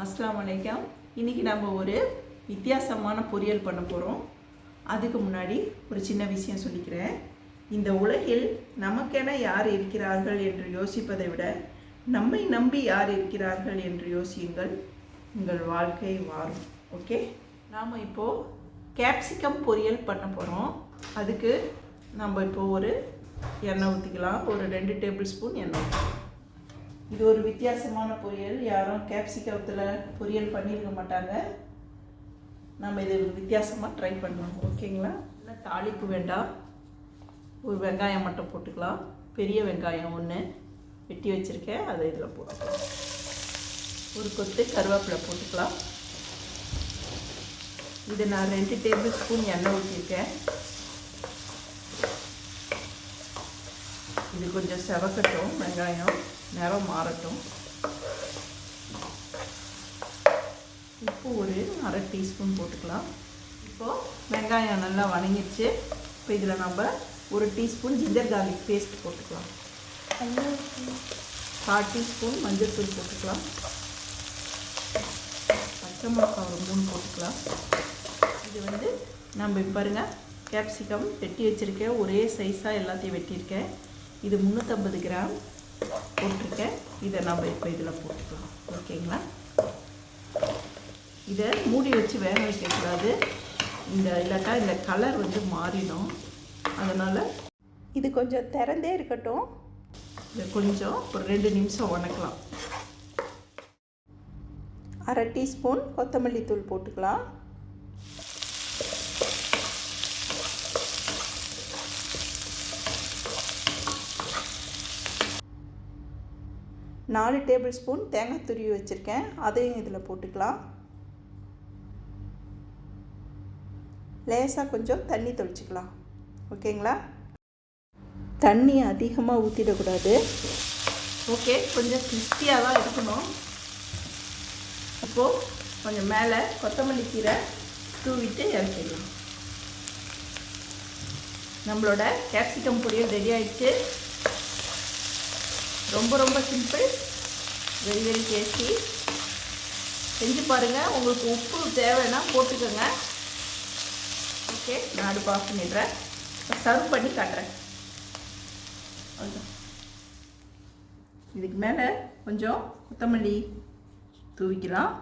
அஸ்ஸலாமு அலைக்கும். இன்றைக்கி நம்ம ஒரு வித்தியாசமான பொரியல் பண்ண போகிறோம். அதுக்கு முன்னாடி ஒரு சின்ன விஷயம் சொல்லிக்கிறேன். இந்த உலகில் நமக்கென யார் இருக்கிறார்கள் என்று யோசிப்பதை விட நம்மை நம்பி யார் இருக்கிறார்கள் என்று யோசியுங்கள், உங்கள் வாழ்க்கை மாறும். ஓகே, நாம் இப்போது கேப்சிகம் பொரியல் பண்ண போகிறோம். அதுக்கு நம்ம இப்போது ஒரு எண்ணெய் ஊற்றிக்கலாம். ஒரு 2 டேபிள் ஸ்பூன் எண்ணெய் ஊற்றிக்கலாம். இது ஒரு வித்தியாசமான பொரியல். யாரும் கேப்சிகத்தில் பொரியல் பண்ணியிருக்க மாட்டாங்க. நம்ம இது வித்தியாசமாக ட்ரை பண்ணலாம். ஓகேங்களா? இல்லை தாளிப்பு வேண்டாம். ஒரு வெங்காயம் மட்டும் போட்டுக்கலாம். பெரிய வெங்காயம் 1 வெட்டி வச்சுருக்கேன், அதை இதில் போட்டுக்கலாம். ஒரு கொத்து கருவேப்பிலை போட்டுக்கலாம். இது நான் 2 டேபிள் ஸ்பூன் எண்ணெய் ஊற்றிருக்கேன். இது கொஞ்சம் செவக்கட்டும், வெங்காயம் நிறம் மாறட்டும். உப்பு ஒரு 1/2 டீஸ்பூன் போட்டுக்கலாம். இப்போது வெங்காயம் நல்லா வணங்கிடுச்சு. இப்போ இதில் நம்ம 1 டீஸ்பூன் ஜிஞ்சர் கார்லிக் பேஸ்ட் போட்டுக்கலாம். 1/4 டீஸ்பூன் மஞ்சள் தூள் போட்டுக்கலாம். பச்சை மிளகாய் ஒரு 3 போட்டுக்கலாம். இது நம்ம பாருங்கள், கேப்சிகம் வெட்டி வச்சுருக்கேன். ஒரே சைஸாக எல்லாத்தையும் வெட்டியிருக்கேன். இது 350 கிராம் போட்டிருக்கேன். இதை நம்ம இப்போ இதில் போட்டுக்கலாம். ஓகேங்களா? இதை மூடி வச்சு வேக வைக்கக்கூடாது. இல்லாட்டா இந்த கலர் மாறிடும். அதனால் இது கொஞ்சம் திறந்தே இருக்கட்டும். இதை கொஞ்சம் ஒரு 2 நிமிஷம் வணக்கலாம். 1/2 டீஸ்பூன் கொத்தமல்லி தூள் போட்டுக்கலாம். நாலு டேபிள் ஸ்பூன் தேங்காய் துருவி வச்சுருக்கேன், அதையும் இதில் போட்டுக்கலாம். லேசாக கொஞ்சம் தண்ணி தெளிச்சிக்கலாம். ஓகேங்களா? தண்ணி அதிகமாக ஊற்றிடக்கூடாது. ஓகே, கொஞ்சம் கிறிஸ்பியாக தான் இருக்கணும். இப்போது கொஞ்சம் மேலே கொத்தமல்லி கீரை தூவிட்டு இறக்கிடலாம். நம்மளோட கேப்சிகம் பொரியல் ரெடி ஆகிடுச்சு. ரொம்ப சிம்பிள், வெரி டேஸ்டி. செஞ்சு பாருங்கள். உங்களுக்கு உப்பு தேவைன்னா போட்டுக்கோங்க. ஓகே, நான் அடுப்பு ஆஃப் பண்ணிடுறேன். சர்வ் பண்ணி காட்டுறேன். இதுக்கு மேலே கொஞ்சம் கொத்தமல்லி தூவிக்கலாம்.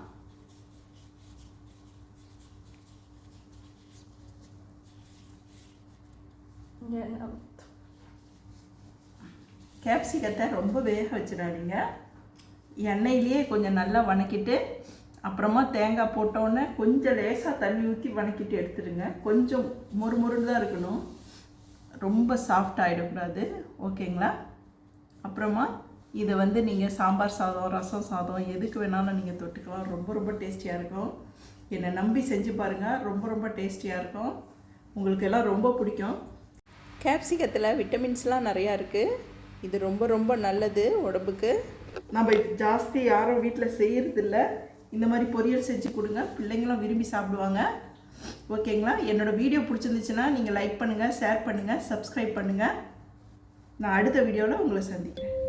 கேப்சிகத்தை ரொம்ப வேக வச்சிடாதீங்க. எண்ணெயிலேயே கொஞ்சம் நல்லா வணக்கிட்டு அப்புறமா தேங்காய் போட்டோன்னே கொஞ்சம் லேசாக தண்ணி ஊற்றி வணக்கிட்டு எடுத்துடுங்க. கொஞ்சம் மொறுமொறுன்னு தான் இருக்கணும், ரொம்ப சாஃப்ட் ஆகிடக்கூடாது. ஓகேங்களா? அப்புறமா இதை நீங்கள் சாம்பார் சாதம், ரசம் சாதம் எதுக்கு வேணாலும் நீங்கள் தொட்டுக்கலாம். ரொம்ப டேஸ்டியாக இருக்கும். என்னை நம்பி செஞ்சு பாருங்கள். ரொம்ப டேஸ்டியாக இருக்கும். உங்களுக்கு எல்லாம் ரொம்ப பிடிக்கும். கேப்சிகத்தில் விட்டமின்ஸ்லாம் நிறையா இருக்குது. இது ரொம்ப நல்லது உடம்புக்கு. நம்ம ஜாஸ்தி யாரும் வீட்டில் செய்கிறதில்ல. இந்த மாதிரி பொரியல் செஞ்சு கொடுங்க, பிள்ளைங்களும் விரும்பி சாப்பிடுவாங்க. ஓகேங்களா? என்னோடய வீடியோ பிடிச்சிருந்துச்சுன்னா நீங்கள் லைக் பண்ணுங்கள், ஷேர் பண்ணுங்கள், சப்ஸ்கிரைப் பண்ணுங்கள். நான் அடுத்த வீடியோவில் உங்களை சந்திக்கிறேன்.